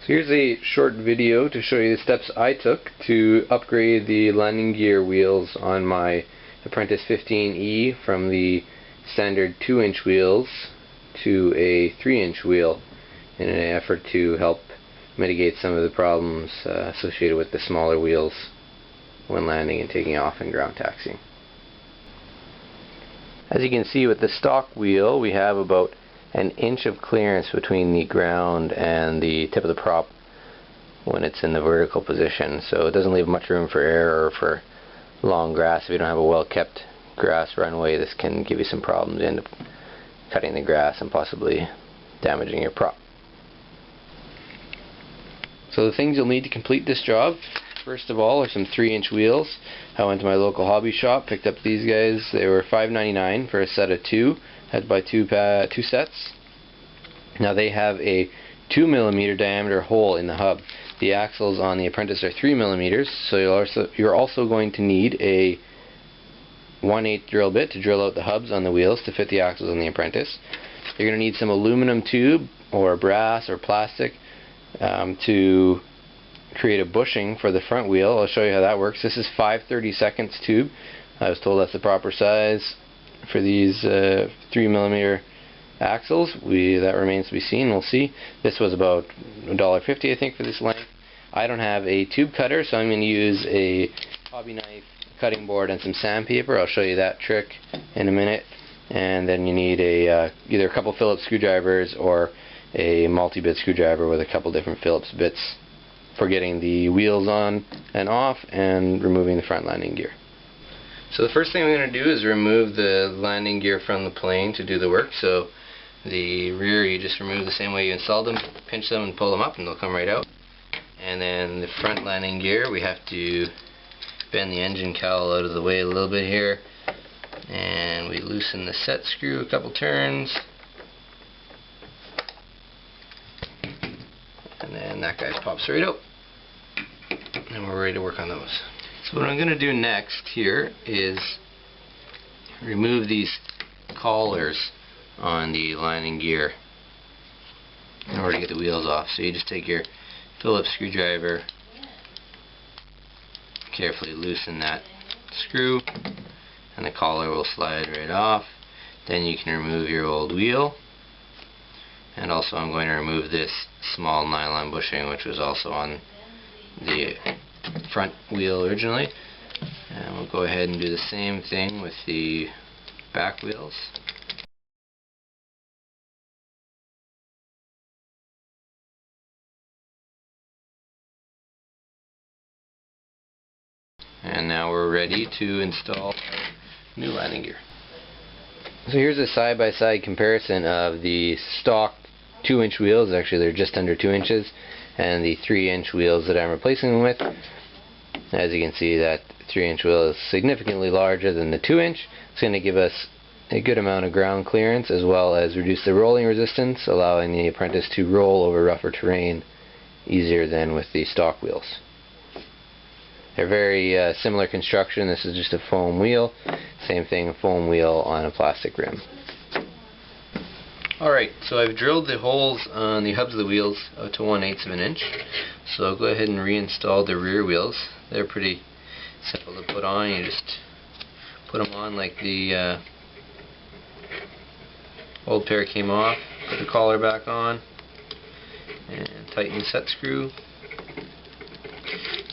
So here's a short video to show you the steps I took to upgrade the landing gear wheels on my Apprentice 15E from the standard 2-inch wheels to a 3-inch wheel in an effort to help mitigate some of the problems associated with the smaller wheels when landing and taking off and ground taxiing. As you can see with the stock wheel, we have about an inch of clearance between the ground and the tip of the prop when it's in the vertical position, so it doesn't leave much room for error or for long grass. If you don't have a well kept grass runway, this can give you some problems. You end up cutting the grass and possibly damaging your prop. So the things you'll need to complete this job, first of all, are some 3-inch wheels. I went to my local hobby shop, picked up these guys. They were $5.99 for a set of 2. Had to buy two sets. Now they have a 2mm diameter hole in the hub. The axles on the Apprentice are 3mm, so you're also going to need a 1/8 drill bit to drill out the hubs on the wheels to fit the axles on the Apprentice. You're going to need some aluminum tube or brass or plastic to create a bushing for the front wheel. I'll show you how that works. This is 5/32 tube. I was told that's the proper size for these 3mm axles. That remains to be seen. We'll see. This was about $1.50 I think for this length. I don't have a tube cutter, so I'm going to use a hobby knife, cutting board, and some sandpaper. I'll show you that trick in a minute. And then you need either a couple Phillips screwdrivers or a multi-bit screwdriver with a couple different Phillips bits for getting the wheels on and off and removing the front landing gear. So the first thing we're going to do is remove the landing gear from the plane to do the work. So the rear you just remove the same way you installed them, pinch them and pull them up and they'll come right out. And then the front landing gear, we have to bend the engine cowl out of the way a little bit here, and we loosen the set screw a couple turns, and then that guy pops right out and we're ready to work on those. So what I'm going to do next here is remove these collars on the landing gear in order to get the wheels off. So you just take your Phillips screwdriver, carefully loosen that screw, and the collar will slide right off. Then you can remove your old wheel, and also I'm going to remove this small nylon bushing which was also on the front wheel originally, and we'll go ahead and do the same thing with the back wheels. And now we're ready to install new landing gear. So here's a side-by-side comparison of the stock 2-inch wheels. Actually they're just under 2 inches, and the 3-inch wheels that I'm replacing them with. As you can see, that 3-inch wheel is significantly larger than the 2-inch. It's going to give us a good amount of ground clearance as well as reduce the rolling resistance, allowing the Apprentice to roll over rougher terrain easier than with the stock wheels. They're very similar construction. This is just a foam wheel. Same thing, a foam wheel on a plastic rim. Alright, so I've drilled the holes on the hubs of the wheels out to 1/8 of an inch. So I'll go ahead and reinstall the rear wheels. They're pretty simple to put on. You just put them on like the old pair came off. Put the collar back on and tighten the set screw.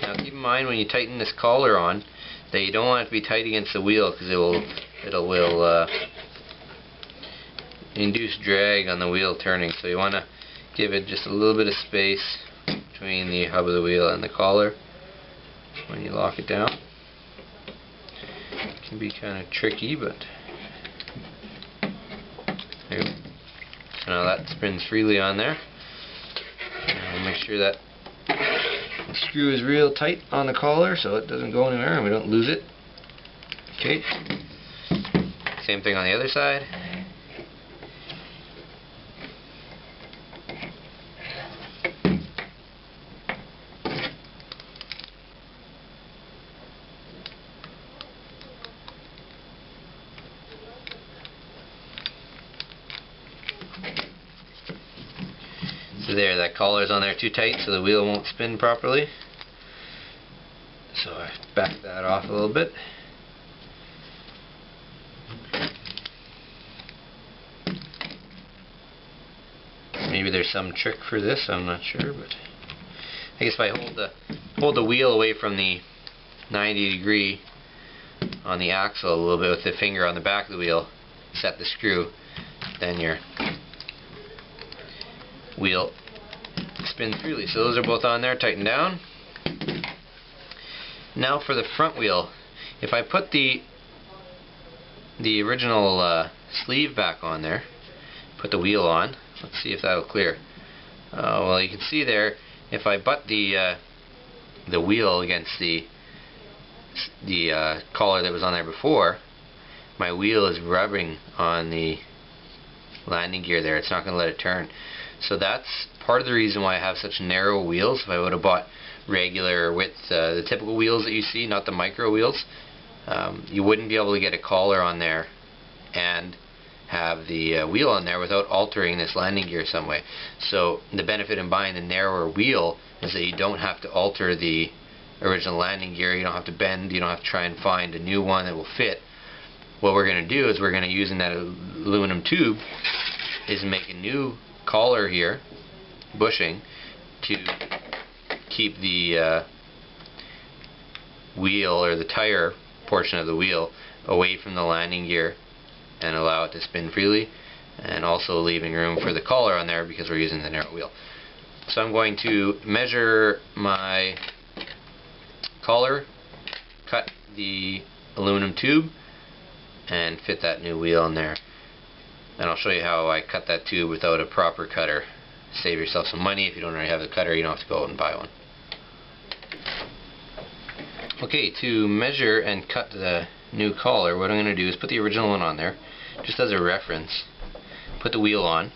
Now keep in mind when you tighten this collar on that you don't want it to be tight against the wheel because it will induce drag on the wheel turning. So you want to give it just a little bit of space between the hub of the wheel and the collar when you lock it down. It can be kind of tricky, but there you go. So now that spins freely on there. And we'll make sure that the screw is real tight on the collar so it doesn't go anywhere and we don't lose it. Okay. Same thing on the other side. There, that collar's on there too tight so the wheel won't spin properly. So I back that off a little bit. Maybe there's some trick for this, I'm not sure, but I guess if I hold the wheel away from the 90-degree on the axle a little bit with the finger on the back of the wheel, set the screw, then your wheel spins freely. So those are both on there, tighten down. Now for the front wheel, if I put the original sleeve back on there, put the wheel on, let's see if that'll clear. Well, you can see there, if I butt the wheel against the collar that was on there before, my wheel is rubbing on the landing gear there. It's not going to let it turn. So that's part of the reason why I have such narrow wheels. If I would have bought regular width, the typical wheels that you see, not the micro wheels, you wouldn't be able to get a collar on there and have the wheel on there without altering this landing gear some way. So the benefit in buying the narrower wheel is that you don't have to alter the original landing gear, you don't have to bend, you don't have to try and find a new one that will fit. What we're going to do is we're going to use in that aluminum tube is make a new collar here, bushing, to keep the wheel or the tire portion of the wheel away from the landing gear and allow it to spin freely, and also leaving room for the collar on there because we're using the narrow wheel. So I'm going to measure my collar, cut the aluminum tube, and fit that new wheel in there. And I'll show you how I cut that tube without a proper cutter. Save yourself some money. If you don't already have the cutter, you don't have to go out and buy one. Okay, to measure and cut the new collar, what I'm going to do is put the original one on there, just as a reference. Put the wheel on,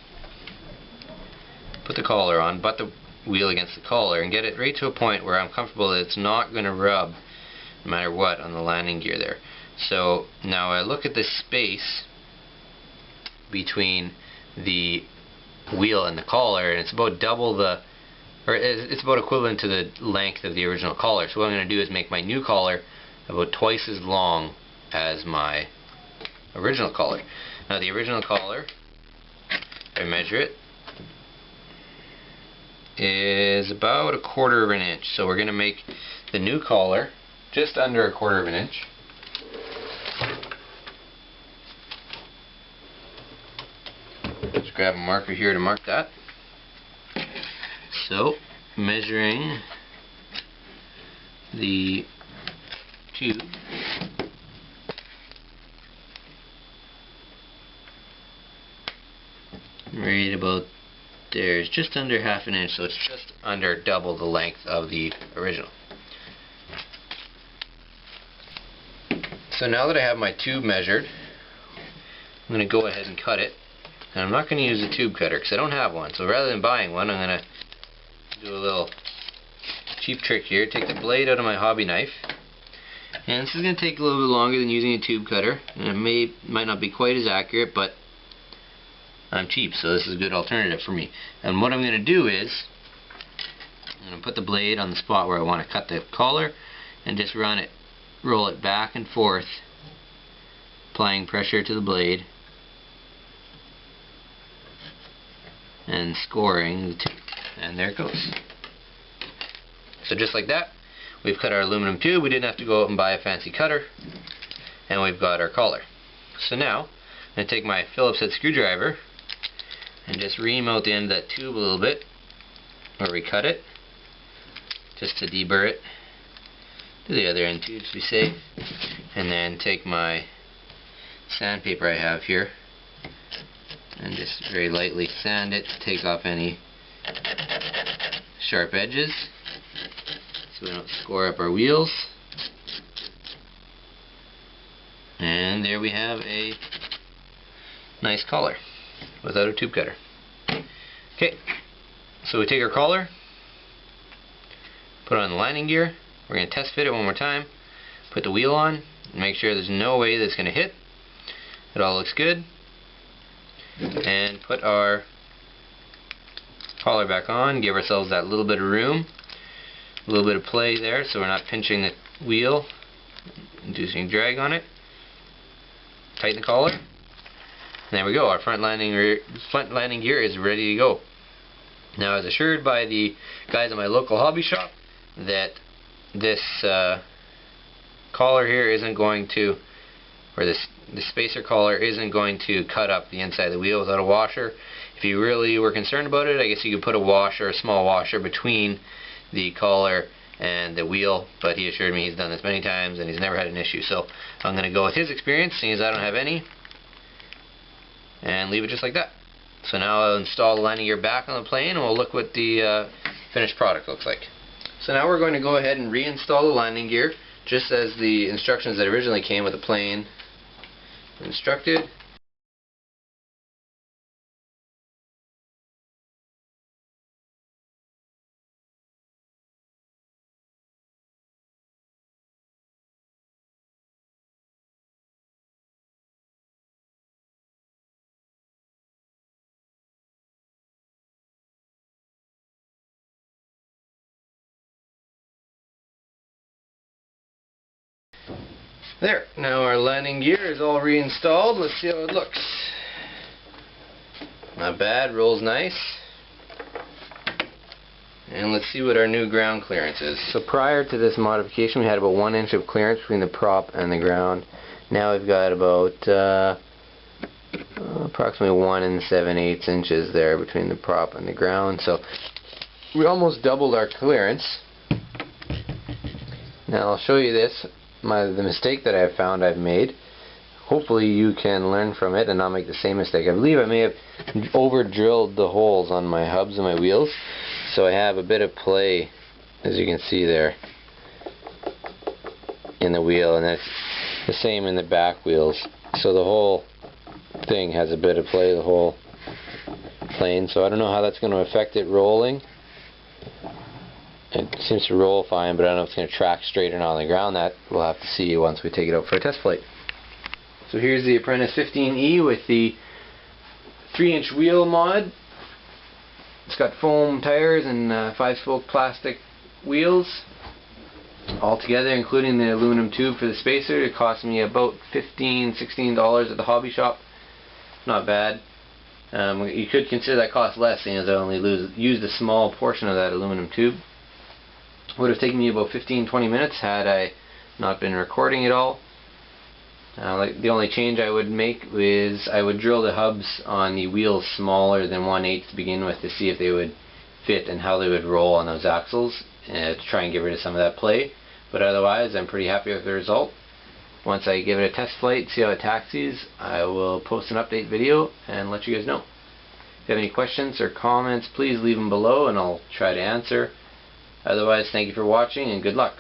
put the collar on, butt the wheel against the collar, and get it right to a point where I'm comfortable that it's not going to rub no matter what on the landing gear there. So now I look at this space between the wheel and the collar, and it's about double the, or it's about equivalent to the length of the original collar. So what I'm going to do is make my new collar about twice as long as my original collar. Now the original collar, if I measure it, is about 1/4 of an inch. So we're going to make the new collar just under 1/4 of an inch. Let's grab a marker here to mark that. So measuring the tube, right about there is just under 1/2 an inch, so it's just under double the length of the original. So now that I have my tube measured, I'm going to go ahead and cut it. And I'm not going to use a tube cutter because I don't have one. So rather than buying one, I'm going to do a little cheap trick here. Take the blade out of my hobby knife. And this is going to take a little bit longer than using a tube cutter. And it might not be quite as accurate, but I'm cheap, so this is a good alternative for me. And what I'm going to do is I'm going to put the blade on the spot where I want to cut the collar and just roll it back and forth, applying pressure to the blade and scoring the tube. And there it goes. So just like that, we've cut our aluminum tube. We didn't have to go out and buy a fancy cutter, and we've got our collar. So now I'm going to take my Phillips head screwdriver and just ream out the end of that tube a little bit where we cut it, just to deburr it. Do the other end too, just to be safe. And then take my sandpaper I have here and just very lightly sand it to take off any sharp edges so we don't score up our wheels. And there we have a nice collar without a tube cutter. Okay, so we take our collar, put it on the landing gear. We're going to test fit it one more time, put the wheel on, and make sure there's no way that's going to hit. It all looks good. And put our collar back on, give ourselves that little bit of room, a little bit of play there so we're not pinching the wheel, inducing drag on it. Tighten the collar. There we go, our front landing gear is ready to go. Now I was assured by the guys at my local hobby shop that this collar here isn't going to, or the spacer collar isn't going to cut up the inside of the wheel without a washer. If you really were concerned about it, I guess you could put a washer, a small washer, between the collar and the wheel, but he assured me he's done this many times and he's never had an issue. So I'm going to go with his experience, seeing as I don't have any, and leave it just like that. So now I'll install the landing gear back on the plane and we'll look what the finished product looks like. So now we're going to go ahead and reinstall the landing gear just as the instructions that originally came with the plane instructed. There, now our landing gear is all reinstalled. Let's see how it looks. Not bad, rolls nice. And let's see what our new ground clearance is. So prior to this modification we had about 1 inch of clearance between the prop and the ground. Now we've got about approximately 1 7/8 inches there between the prop and the ground. So we almost doubled our clearance. Now I'll show you this. The mistake that I've made. Hopefully you can learn from it and not make the same mistake. I believe I may have over drilled the holes on my hubs and my wheels, so I have a bit of play, as you can see there, in the wheel, and that's the same in the back wheels. So the whole thing has a bit of play, the whole plane. So I don't know how that's going to affect it rolling. It seems to roll fine, but I don't know if it's going to track straight or not on the ground. That we'll have to see once we take it out for a test flight. So here's the Apprentice 15E with the 3-inch wheel mod. It's got foam tires and 5-spoke plastic wheels. All together, including the aluminum tube for the spacer, it cost me about $15–16 at the hobby shop. Not bad. You could consider that cost less, seeing as I only used a small portion of that aluminum tube. Would have taken me about 15–20 minutes had I not been recording it all. The only change I would make is I would drill the hubs on the wheels smaller than 1/8 to begin with to see if they would fit and how they would roll on those axles, to try and get rid of some of that play. But otherwise I'm pretty happy with the result. Once I give it a test flight, see how it taxis, I will post an update video and let you guys know. If you have any questions or comments, please leave them below and I'll try to answer. Otherwise, thank you for watching and good luck.